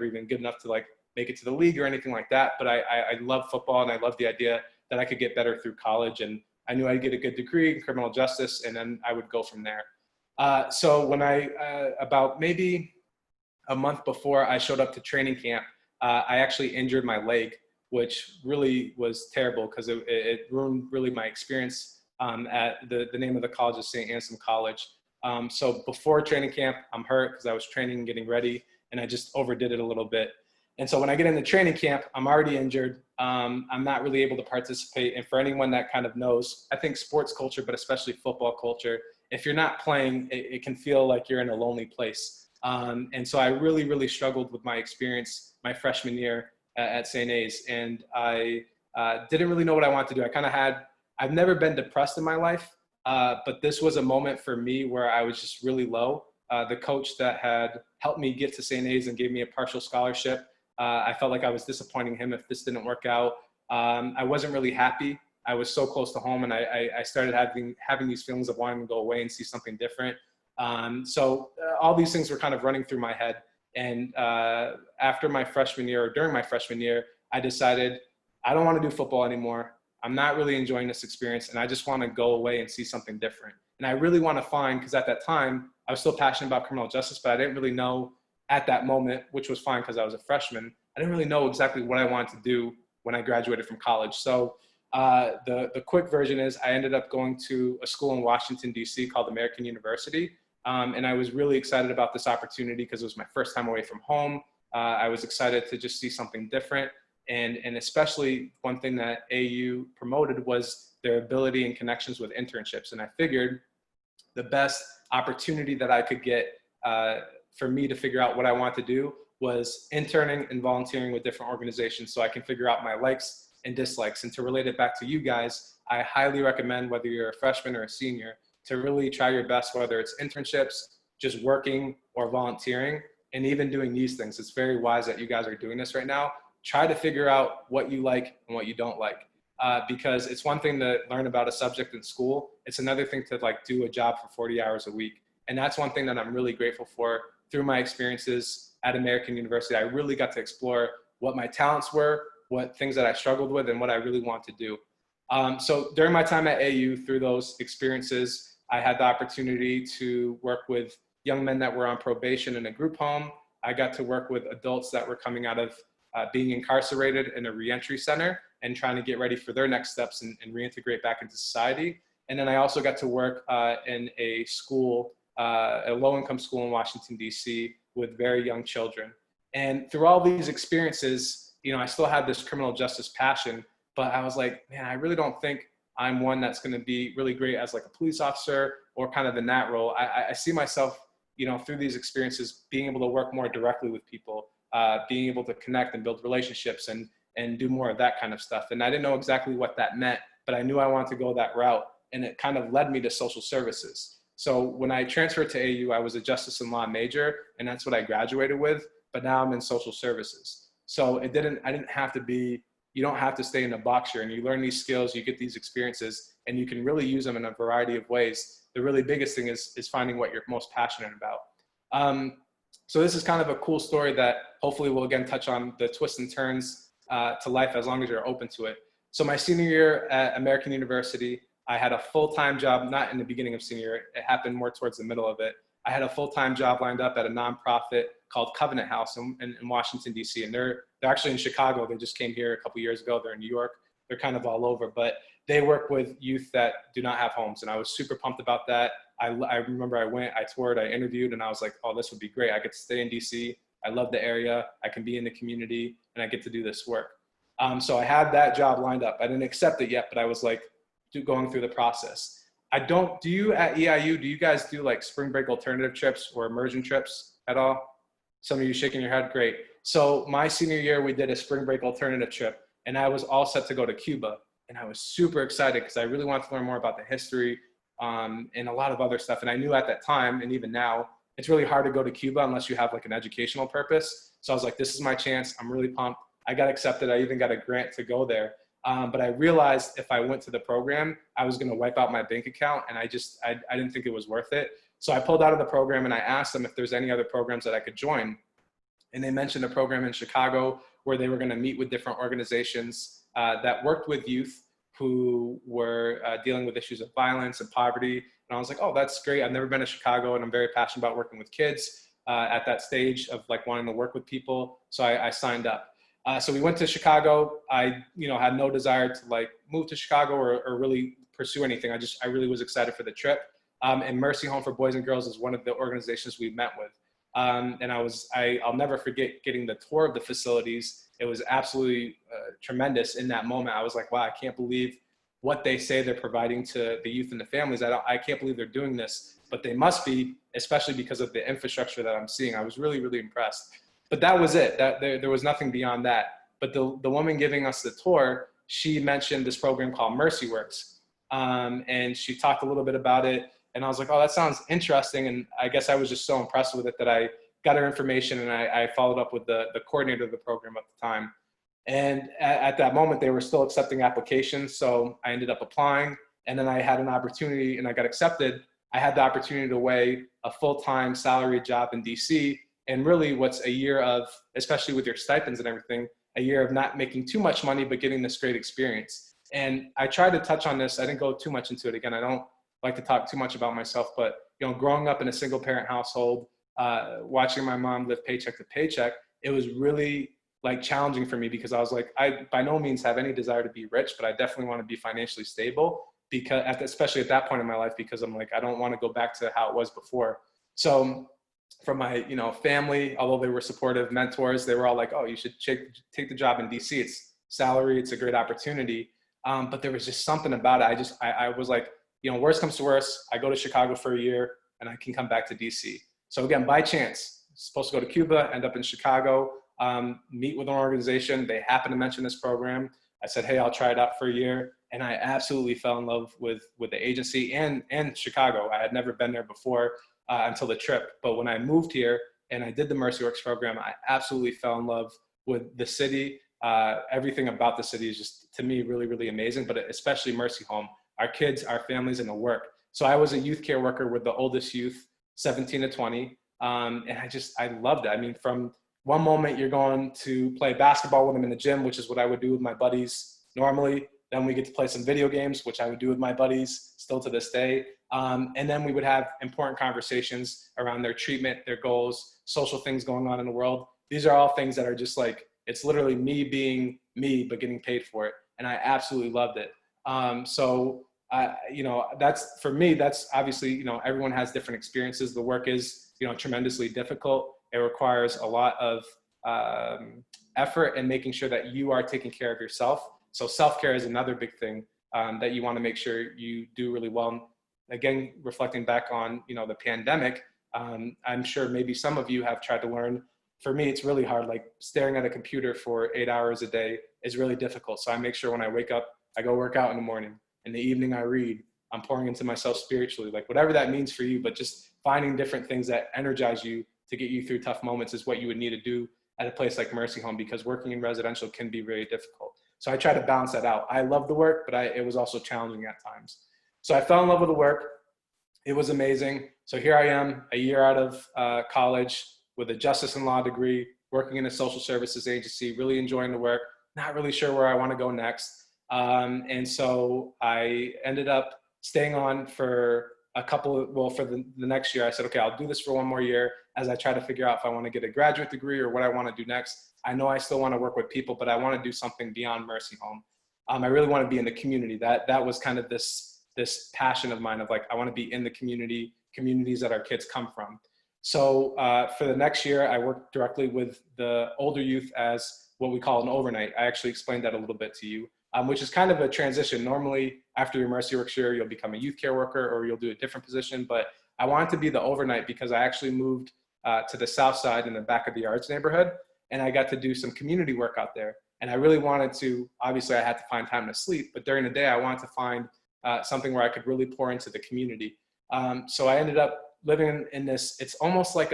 even good enough to like make it to the league or anything like that. But I love football and I love the idea that I could get better through college. And I knew I'd get a good degree in criminal justice and then I would go from there. So when about maybe a month before I showed up to training camp, I actually injured my leg, which really was terrible because it ruined really my experience at the name of the college is St. Anselm College. So before training camp, I'm hurt because I was training and getting ready and I just overdid it a little bit. And so when I get into training camp, I'm already injured. I'm not really able to participate. And for anyone that kind of knows, I think sports culture, but especially football culture, if you're not playing, it can feel like you're in a lonely place. And so I really, really struggled with my experience my freshman year at St. A's. And I didn't really know what I wanted to do. I've never been depressed in my life, but this was a moment for me where I was just really low. The coach that had helped me get to St. A's and gave me a partial scholarship, I felt like I was disappointing him if this didn't work out. I wasn't really happy. I was so close to home and I started having these feelings of wanting to go away and see something different. So all these things were kind of running through my head. And after my freshman year or during my freshman year, I decided I don't want to do football anymore. I'm not really enjoying this experience and I just want to go away and see something different. And I really want to find, because at that time, I was still passionate about criminal justice, but I didn't really know at that moment, which was fine because I was a freshman, I didn't really know exactly what I wanted to do when I graduated from college. So the quick version is I ended up going to a school in Washington, D.C. called American University. And I was really excited about this opportunity because it was my first time away from home. I was excited to just see something different. And especially one thing that AU promoted was their ability and connections with internships. And I figured the best opportunity that I could get for me to figure out what I want to do was interning and volunteering with different organizations so I can figure out my likes and dislikes. And to relate it back to you guys, I highly recommend, whether you're a freshman or a senior, to really try your best, whether it's internships, just working or volunteering, and even doing these things. It's very wise that you guys are doing this right now. Try to figure out what you like and what you don't like. Because it's one thing to learn about a subject in school. It's another thing to like do a job for 40 hours a week. And that's one thing that I'm really grateful for through my experiences at American University, I really got to explore what my talents were, what things that I struggled with, and what I really want to do. So during my time at AU, through those experiences, I had the opportunity to work with young men that were on probation in a group home. I got to work with adults that were coming out of being incarcerated in a reentry center and trying to get ready for their next steps and reintegrate back into society. And then I also got to work in a school, a low-income school in Washington, D.C. with very young children. And through all these experiences, you know, I still had this criminal justice passion, but I was like, man, I really don't think I'm one that's going to be really great as like a police officer or kind of in that role. I see myself, you know, through these experiences, being able to work more directly with people, being able to connect and build relationships and do more of that kind of stuff. And I didn't know exactly what that meant, but I knew I wanted to go that route. And it kind of led me to social services. So when I transferred to AU, I was a justice and law major, and that's what I graduated with, but now I'm in social services. So I didn't have to be, you don't have to stay in a box here, and you learn these skills, you get these experiences, and you can really use them in a variety of ways. The really biggest thing is finding what you're most passionate about. So this is kind of a cool story that hopefully will again touch on the twists and turns to life as long as you're open to it. So my senior year at American University, I had a full-time job, not in the beginning of senior year, it happened more towards the middle of it. I had a full-time job lined up at a nonprofit called Covenant House in Washington, D.C. And they're actually in Chicago. They just came here a couple years ago. They're in New York. They're kind of all over, but they work with youth that do not have homes. And I was super pumped about that. I remember I went, I toured, I interviewed, and I was like, oh, this would be great. I get to stay in D.C. I love the area. I can be in the community, and I get to do this work. So I had that job lined up. I didn't accept it yet, but I was like, going through the process. Do you at EIU, do you guys do like spring break alternative trips or immersion trips at all? Some of you shaking your head, great. So my senior year, we did a spring break alternative trip, and I was all set to go to Cuba. And I was super excited because I really wanted to learn more about the history and a lot of other stuff. And I knew at that time, and even now, it's really hard to go to Cuba unless you have like an educational purpose. So I was like, this is my chance. I'm really pumped. I got accepted. I even got a grant to go there. But I realized if I went to the program, I was going to wipe out my bank account, and I didn't think it was worth it. So I pulled out of the program, and I asked them if there's any other programs that I could join. And they mentioned a program in Chicago where they were going to meet with different organizations that worked with youth who were dealing with issues of violence and poverty. And I was like, oh, that's great. I've never been to Chicago, and I'm very passionate about working with kids at that stage of like wanting to work with people. So I signed up. So we went to Chicago. I, had no desire to like move to Chicago or really pursue anything. I really was excited for the trip. And Mercy Home for Boys and Girls is one of the organizations we met with. And I'll never forget getting the tour of the facilities. It was absolutely tremendous in that moment. I was like, wow, I can't believe what they say they're providing to the youth and the families. I can't believe they're doing this, but they must be, especially because of the infrastructure that I'm seeing. I was really, really impressed. But that was it. There was nothing beyond that. But the woman giving us the tour, she mentioned this program called Mercy Works. And she talked a little bit about it. And I was like, oh, that sounds interesting. And I guess I was just so impressed with it that I got her information, and I followed up with the coordinator of the program at the time. And at that moment, they were still accepting applications. So I ended up applying, and then I had an opportunity and I got accepted. I had the opportunity to weigh a full-time salary job in DC. And really what's a year of, especially with your stipends and everything, a year of not making too much money, but getting this great experience. And I tried to touch on this. I didn't go too much into it. Again, I don't like to talk too much about myself, but growing up in a single parent household, watching my mom live paycheck to paycheck, it was really like challenging for me because I was like, I by no means have any desire to be rich, but I definitely want to be financially stable because especially at that point in my life, because I'm like, I don't want to go back to how it was before. So from my, family, although they were supportive, mentors, they were all like, oh, you should take the job in DC. It's salary. It's a great opportunity. But there was just something about it. I was like, worst comes to worst, I go to Chicago for a year and I can come back to DC. So again, by chance, supposed to go to Cuba, end up in Chicago, meet with an organization. They happened to mention this program. I said, hey, I'll try it out for a year. And I absolutely fell in love with the agency and Chicago. I had never been there before until the trip. But when I moved here and I did the Mercy Works program, I absolutely fell in love with the city. Everything about the city is just, to me, really, really amazing, but especially Mercy Home, our kids, our families, and the work. So I was a youth care worker with the oldest youth, 17 to 20. And I loved it. I mean, from one moment you're going to play basketball with them in the gym, which is what I would do with my buddies normally. Then we get to play some video games, which I would do with my buddies still to this day. And then we would have important conversations around their treatment, their goals, social things going on in the world. These are all things that are just like, it's literally me being me, but getting paid for it. And I absolutely loved it. That's, for me, that's obviously, everyone has different experiences. The work is, tremendously difficult. It requires a lot of effort and making sure that you are taking care of yourself. So self-care is another big thing that you want to make sure you do really well. Again, reflecting back on, the pandemic, I'm sure maybe some of you have tried to learn. For me, it's really hard. Like staring at a computer for 8 hours a day is really difficult. So I make sure when I wake up, I go work out in the morning. In the evening, I read. I'm pouring into myself spiritually, like whatever that means for you, but just finding different things that energize you to get you through tough moments is what you would need to do at a place like Mercy Home, because working in residential can be very difficult. So I try to balance that out. I love the work, but it was also challenging at times. So I fell in love with the work. It was amazing. So here I am, a year out of college with a justice and law degree, working in a social services agency, really enjoying the work, not really sure where I want to go next. And so I ended up staying on for for the next year. I said, okay, I'll do this for one more year as I try to figure out if I want to get a graduate degree or what I want to do next. I know I still want to work with people, but I want to do something beyond Mercy Home. I really want to be in the community. That was kind of this passion of mine of like, I want to be in the communities that our kids come from. So for the next year, I worked directly with the older youth as what we call an overnight. I actually explained that a little bit to you, which is kind of a transition. Normally, after your Mercy Works year, you'll become a youth care worker or you'll do a different position. But I wanted to be the overnight because I actually moved to the south side in the back of the yards neighborhood, and I got to do some community work out there. And I really wanted to, obviously I had to find time to sleep, but during the day I wanted to find something where I could really pour into the community. So I ended up living in this, it's almost like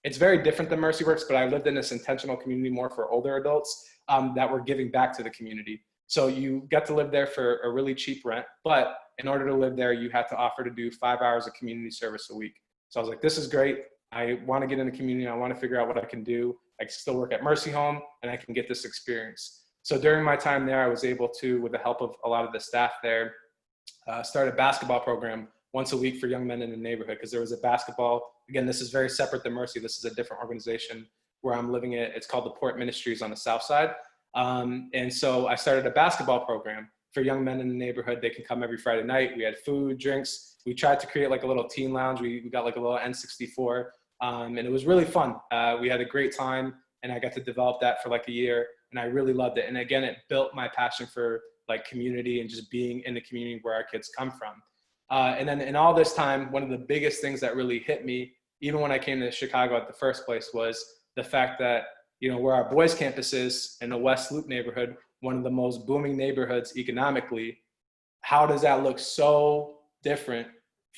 it's very different than Mercy Works, but I lived in this intentional community more for older adults that were giving back to the community. So you get to live there for a really cheap rent, but in order to live there, you have to offer to do 5 hours of community service a week. So I was like, this is great. I want to get in the community. I want to figure out what I can do. I can still work at Mercy Home and I can get this experience. So during my time there, I was able to, with the help of a lot of the staff there, start a basketball program once a week for young men in the neighborhood, because there was a basketball, again, this is very separate than Mercy. This is a different organization where I'm living at. It's called the Port Ministries on the south side. And so I started a basketball program for young men in the neighborhood. They can come every Friday night. We had food, drinks. We tried to create like a little teen lounge. We got like a little N64, and it was really fun. We had a great time, and I got to develop that for like a year, and I really loved it. And again, it built my passion for like community and just being in the community where our kids come from. And then in all this time, one of the biggest things that really hit me, even when I came to Chicago at the first place, was the fact that, where our boys campus is in the West Loop neighborhood, one of the most booming neighborhoods economically, how does that look so different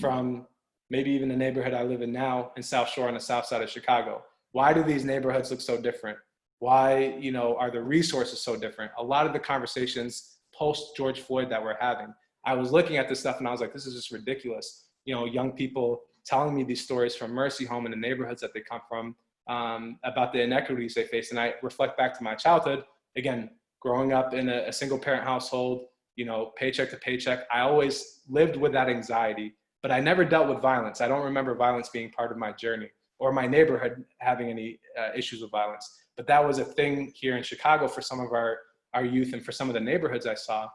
from maybe even the neighborhood I live in now in South Shore on the south side of Chicago? Why do these neighborhoods look so different? Why, are the resources so different? A lot of the conversations post George Floyd that we're having, I was looking at this stuff and I was like, this is just ridiculous. Young people telling me these stories from Mercy Home and the neighborhoods that they come from, about the inequities they face. And I reflect back to my childhood, again, growing up in a single parent household, paycheck to paycheck. I always lived with that anxiety, but I never dealt with violence. I don't remember violence being part of my journey or my neighborhood having any issues with violence. But that was a thing here in Chicago for some of our youth and for some of the neighborhoods I saw.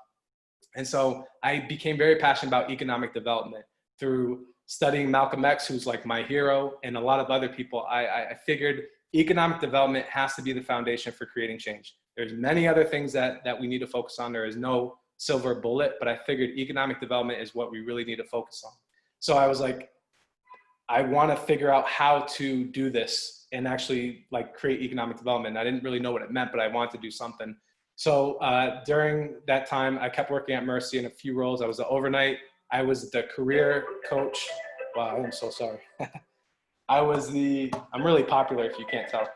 And so I became very passionate about economic development through studying Malcolm X, who's like my hero, and a lot of other people. I figured economic development has to be the foundation for creating change. There's many other things that we need to focus on. There is no silver bullet, but I figured economic development is what we really need to focus on. So I was like, I want to figure out how to do this and actually like create economic development. I didn't really know what it meant, but I wanted to do something. So during that time, I kept working at Mercy in a few roles. I was the overnight. I was the career coach. Wow, I'm so sorry. I'm really popular if you can't tell.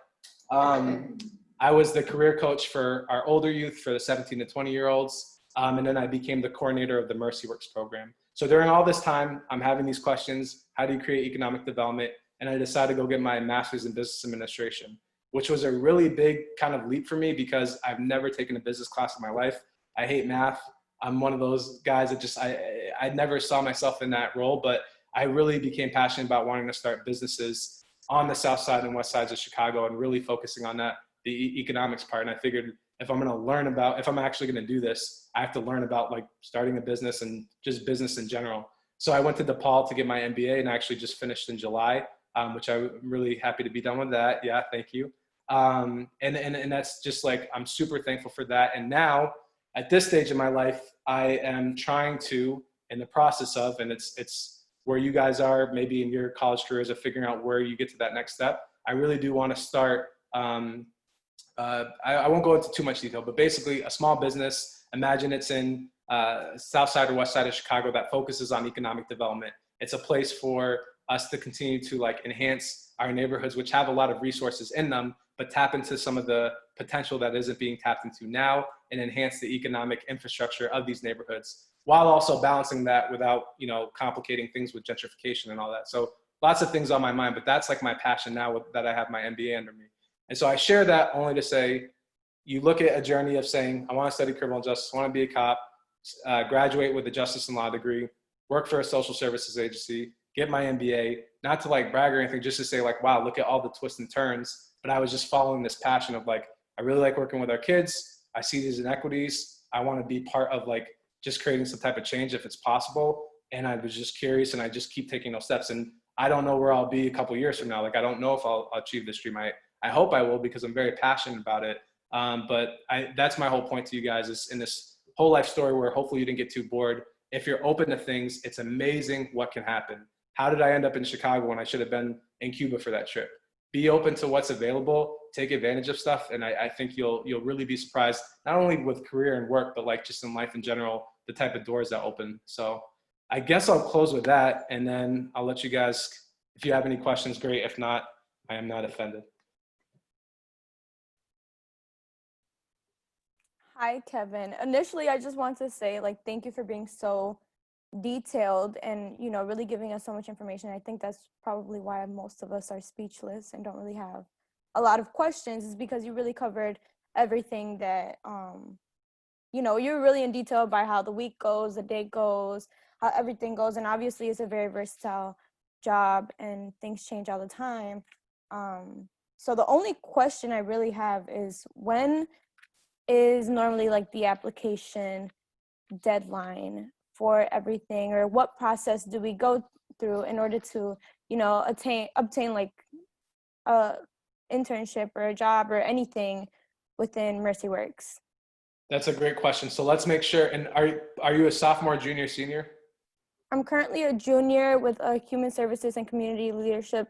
I was the career coach for our older youth, for the 17 to 20-year-olds. And then I became the coordinator of the Mercy Works program. So during all this time, I'm having these questions. How do you create economic development? and I decided to go get my master's in business administration, which was a really big kind of leap for me because I've never taken a business class in my life. I hate math. I'm one of those guys that I never saw myself in that role, but I really became passionate about wanting to start businesses on the south side and west sides of Chicago and really focusing on that, the economics part. And I figured if I'm actually going to do this, I have to learn about like starting a business and just business in general. So I went to DePaul to get my MBA, and I actually just finished in July, which I'm really happy to be done with that. Yeah, thank you. And that's just like, I'm super thankful for that. And now at this stage in my life, I am trying to, in the process of, and it's where you guys are maybe in your college careers of figuring out where you get to that next step. I really do want to start, I won't go into too much detail, but basically a small business. Imagine it's in south side or west side of Chicago that focuses on economic development. It's a place for us to continue to like enhance our neighborhoods, which have a lot of resources in them, but tap into some of the potential that isn't being tapped into now and enhance the economic infrastructure of these neighborhoods, while also balancing that without, you know, complicating things with gentrification and all that. So lots of things on my mind, but that's like my passion now that I have my MBA under me. And so I share that only to say, you look at a journey of saying, I want to study criminal justice, I want to be a cop, graduate with a justice and law degree, work for a social services agency, get my MBA, not to like brag or anything, just to say like, wow, look at all the twists and turns. But I was just following this passion of like, I really like working with our kids. I see these inequities. I want to be part of like just creating some type of change if it's possible. And I was just curious, and I just keep taking those steps. And I don't know where I'll be a couple of years from now. Like, I don't know if I'll achieve this dream. I hope I will, because I'm very passionate about it. But that's my whole point to you guys, is in this whole life story where hopefully you didn't get too bored. If you're open to things, it's amazing what can happen. How did I end up in Chicago when I should have been in Cuba for that trip? Be open to what's available, take advantage of stuff. And I think you'll really be surprised, not only with career and work, but like just in life in general, the type of doors that open. So I guess I'll close with that, and then I'll let you guys, if you have any questions, great. If not, I am not offended. Hi, Kevin. Initially, I just want to say, like, thank you for being so detailed and, you know, really giving us so much information. I think that's probably why most of us are speechless and don't really have a lot of questions, is because you really covered everything that, you know, you're really in detail about how the week goes, the day goes, how everything goes. And obviously it's a very versatile job and things change all the time. So the only question I really have is, when is normally like the application deadline for everything, or what process do we go through in order to, you know, obtain like a internship or a job or anything within Mercy Works? That's a great question. So let's make sure. And are you a sophomore, junior, senior? I'm currently a junior with a human services and community leadership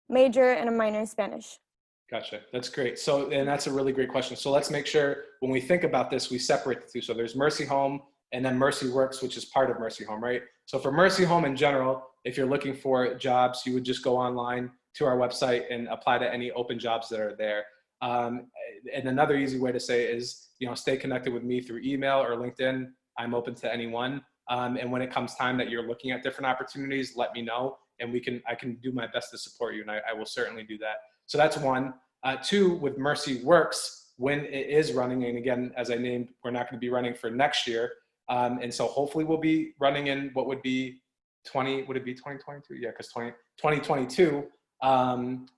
major and a minor in Spanish. Gotcha. That's great. So, and that's a really great question. So let's make sure when we think about this, we separate the two. So there's Mercy Home and then Mercy Works, which is part of Mercy Home, right? So for Mercy Home in general, if you're looking for jobs, you would just go online to our website and apply to any open jobs that are there. And another easy way to say it is, you know, stay connected with me through email or LinkedIn. I'm open to anyone. And when it comes time that you're looking at different opportunities, let me know, and I can do my best to support you. And I will certainly do that. So that's one. Two, with Mercy Works, when it is running, and again, as I named, we're not going to be running for next year. And so hopefully we'll be running in what would be 2022? Yeah, because 2022,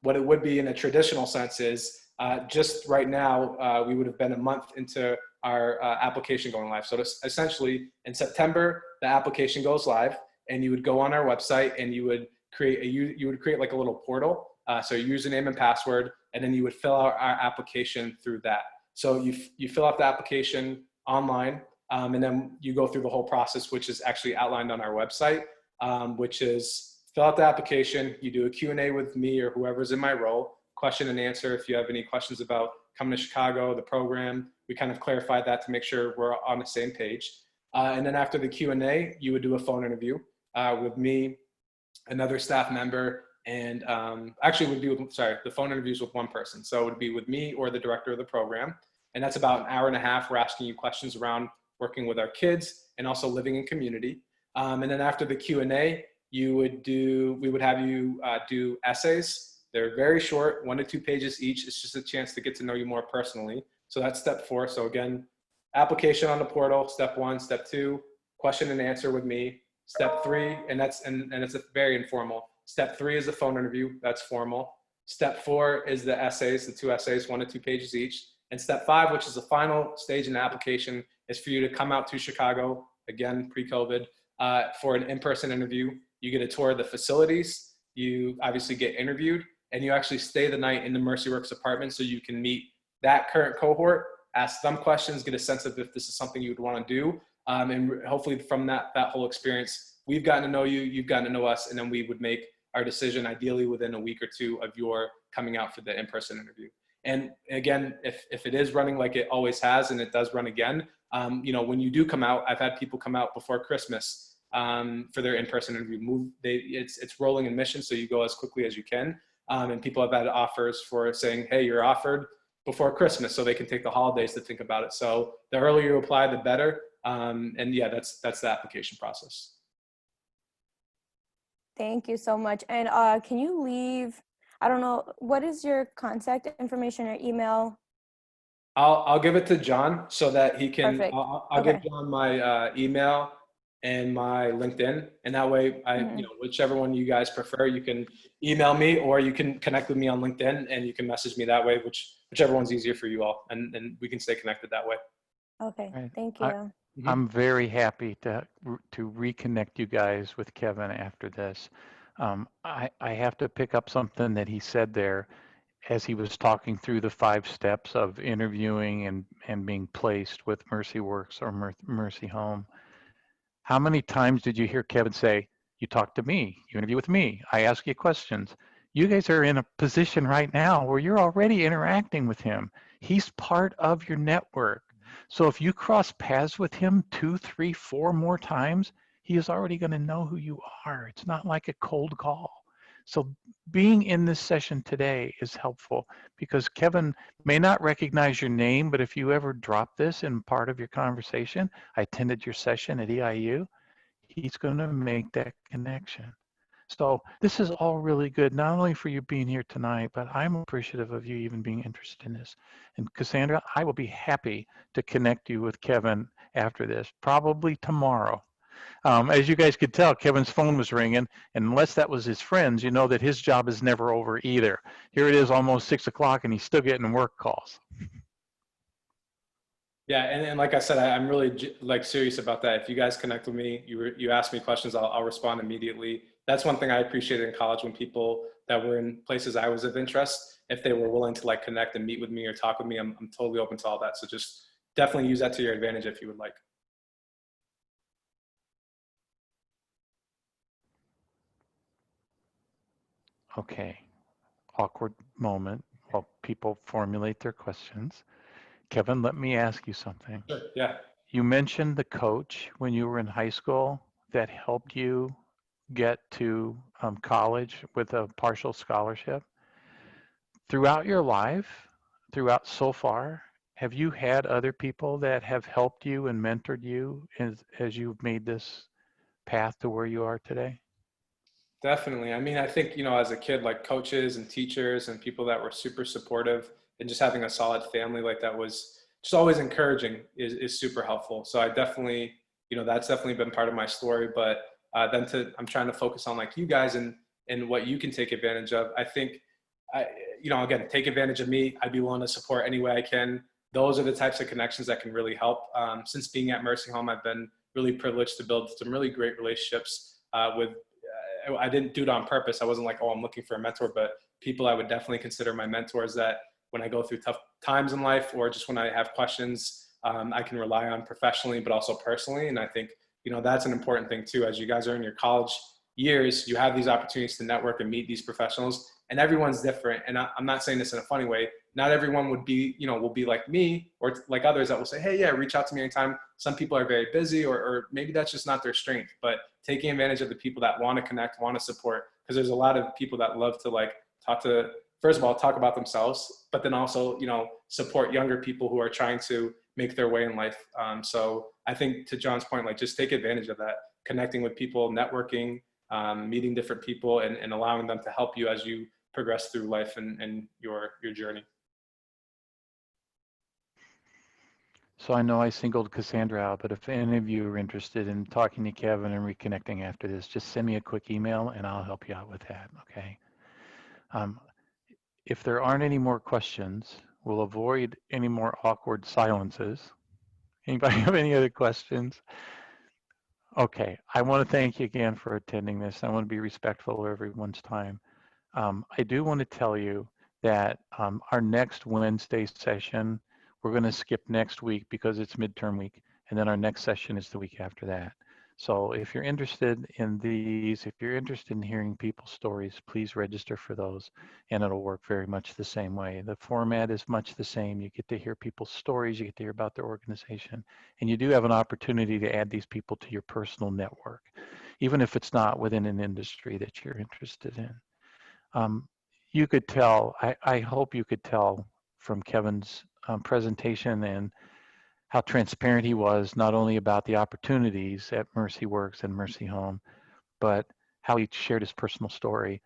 what it would be in a traditional sense is just right now, we would have been a month into our application going live. So essentially in September, the application goes live, and you would go on our website and you would create like a little portal. So your username and password, and then you would fill out our application through that. So you fill out the application online, and then you go through the whole process, which is actually outlined on our website, which is fill out the application, you do a Q&A with me or whoever's in my role, question and answer. If you have any questions about coming to Chicago, the program, we kind of clarify that to make sure we're on the same page. And then after the Q&A, you would do a phone interview with me, another staff member, and actually it would be the phone interviews with one person. So it would be with me or the director of the program. And that's about an hour and a half. We're asking you questions around working with our kids and also living in community. And then after the Q&A, we would have you do essays. They're very short, 1 to 2 pages each. It's just a chance to get to know you more personally. So that's step 4. So again, application on the portal, step 1. Step 2, question and answer with me. Step 3, and it's a very informal. Step 3 is the phone interview. That's formal. Step 4 is the essays, the 2 essays, 1 to 2 pages each. And step 5, which is the final stage in the application, is for you to come out to Chicago, again, pre-COVID, for an in-person interview. You get a tour of the facilities. You obviously get interviewed, and you actually stay the night in the MercyWorks apartment so you can meet that current cohort, ask them questions, get a sense of if this is something you would want to do. And hopefully from that whole experience, we've gotten to know you, you've gotten to know us, and then we would make our decision ideally within a week or 2 of your coming out for the in-person interview. And again, if it is running like it always has, and it does run again, when you do come out, I've had people come out before Christmas for their in-person interview. It's rolling admission, so you go as quickly as you can. And people have had offers for saying, hey, you're offered before Christmas, so they can take the holidays to think about it. So the earlier you apply, the better. And yeah, that's the application process. Thank you so much. And can you leave, I don't know, what is your contact information or email? I'll give it to John so that he can, Perfect. I'll give John my email and my LinkedIn. And that way, whichever one you guys prefer, you can email me or you can connect with me on LinkedIn and you can message me that way, whichever one's easier for you all. And we can stay connected that way. Okay, Right. thank you. I'm very happy to reconnect you guys with Kevin after this. I have to pick up something that he said there as he was talking through the 5 steps of interviewing and being placed with MercyWorks or Mercy Home. How many times did you hear Kevin say, you talk to me, you interview with me, I ask you questions? You guys are in a position right now where you're already interacting with him. He's part of your network. So if you cross paths with him 2, 3, 4 more times, he is already going to know who you are. It's not like a cold call. So being in this session today is helpful because Kevin may not recognize your name, but if you ever drop this in part of your conversation, I attended your session at EIU, he's going to make that connection. So this is all really good, not only for you being here tonight, but I'm appreciative of you even being interested in this. And Cassandra, I will be happy to connect you with Kevin after this, probably tomorrow. As you guys could tell, Kevin's phone was ringing, and unless that was his friends, you know that his job is never over either. Here it is almost 6 o'clock and he's still getting work calls. Yeah, and like I said, I'm really serious about that. If you guys connect with me, you ask me questions, I'll respond immediately. That's one thing I appreciated in college when people that were in places I was of interest, if they were willing to connect and meet with me or talk with me, I'm totally open to all that. So just definitely use that to your advantage if you would like. Okay, awkward moment while people formulate their questions. Kevin, let me ask you something. Sure, yeah. You mentioned the coach when you were in high school that helped you get to college with a partial scholarship. Throughout your life, throughout so far, have you had other people that have helped you and mentored you as you've made this path to where you are today? Definitely. I mean, I think, as a kid, coaches and teachers and people that were super supportive and just having a solid family like that was just always encouraging is super helpful. So I definitely, that's definitely been part of my story. But then I'm trying to focus on you guys and what you can take advantage of. I think, again, take advantage of me. I'd be willing to support any way I can. Those are the types of connections that can really help. Since being at Mercy Home, I've been really privileged to build some really great relationships with I didn't do it on purpose. I wasn't like, oh, I'm looking for a mentor, but people I would definitely consider my mentors that when I go through tough times in life or just when I have questions, I can rely on professionally, but also personally. And I think, that's an important thing too. As you guys are in your college years, you have these opportunities to network and meet these professionals, and everyone's different. And I'm not saying this in a funny way. Not everyone would be, will be like me or like others that will say, hey, yeah, reach out to me anytime. Some people are very busy or maybe that's just not their strength, but taking advantage of the people that want to connect, want to support, because there's a lot of people that love to first of all, talk about themselves, but then also, support younger people who are trying to make their way in life. So I think to John's point, just take advantage of that, connecting with people, networking, meeting different people and allowing them to help you as you progress through life and your journey. So I know I singled Cassandra out, but if any of you are interested in talking to Kevin and reconnecting after this, just send me a quick email and I'll help you out with that, okay? If there aren't any more questions, we'll avoid any more awkward silences. Anybody have any other questions? Okay, I want to thank you again for attending this. I want to be respectful of everyone's time. I do want to tell you that our next Wednesday session, we're going to skip next week because it's midterm week, and then our next session is the week after that. So if you're interested in these, if you're interested in hearing people's stories, please register for those, and it'll work very much the same way. The format is much the same. You get to hear people's stories, you get to hear about their organization, and you do have an opportunity to add these people to your personal network, even if it's not within an industry that you're interested in. You could tell, I hope you could tell from Kevin's presentation and how transparent he was, not only about the opportunities at Mercy Works and Mercy Home, but how he shared his personal story.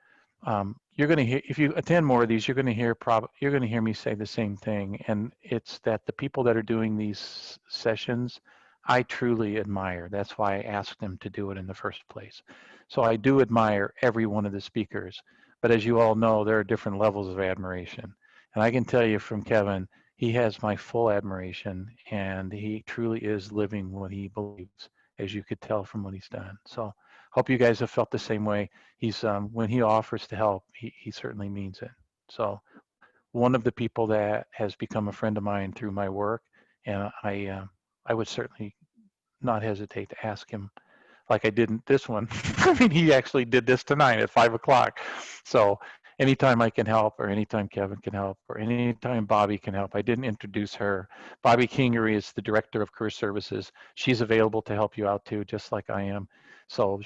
You're going to hear, if you attend more of these, you're going to hear me say the same thing, and it's that the people that are doing these sessions, I truly admire. That's why I asked them to do it in the first place. So I do admire every one of the speakers, but as you all know, there are different levels of admiration. And I can tell you from Kevin, he has my full admiration, and he truly is living what he believes, as you could tell from what he's done. So hope you guys have felt the same way. He's when he offers to help, he certainly means it. So one of the people that has become a friend of mine through my work, and I would certainly not hesitate to ask him, like I didn't this one. I mean, he actually did this tonight at 5 o'clock. So anytime I can help, or anytime Kevin can help, or anytime Bobby can help. I didn't introduce her. Bobby Kingery is the Director of Career Services. She's available to help you out too, just like I am. So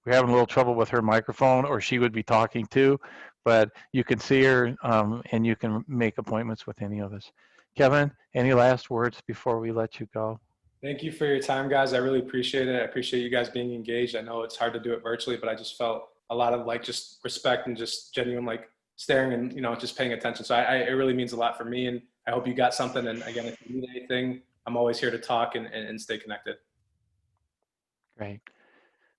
we're having a little trouble with her microphone, or she would be talking too, but you can see her and you can make appointments with any of us. Kevin, any last words before we let you go? Thank you for your time, guys. I really appreciate it. I appreciate you guys being engaged. I know it's hard to do it virtually, but I just felt a lot of like just respect and just genuine like staring and, you know, just paying attention. So it really means a lot for me, and I hope you got something. And again, if you need anything, I'm always here to talk and stay connected. Great.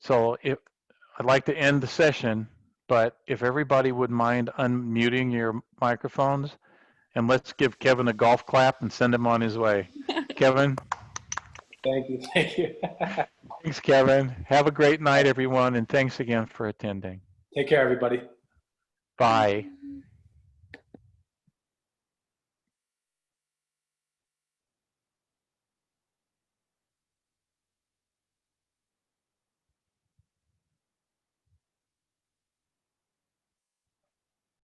So I'd like to end the session, but if everybody would mind unmuting your microphones, and let's give Kevin a golf clap and send him on his way. Kevin. Thank you. Thank you. Thanks, Kevin. Have a great night, everyone, and thanks again for attending. Take care, everybody. Bye.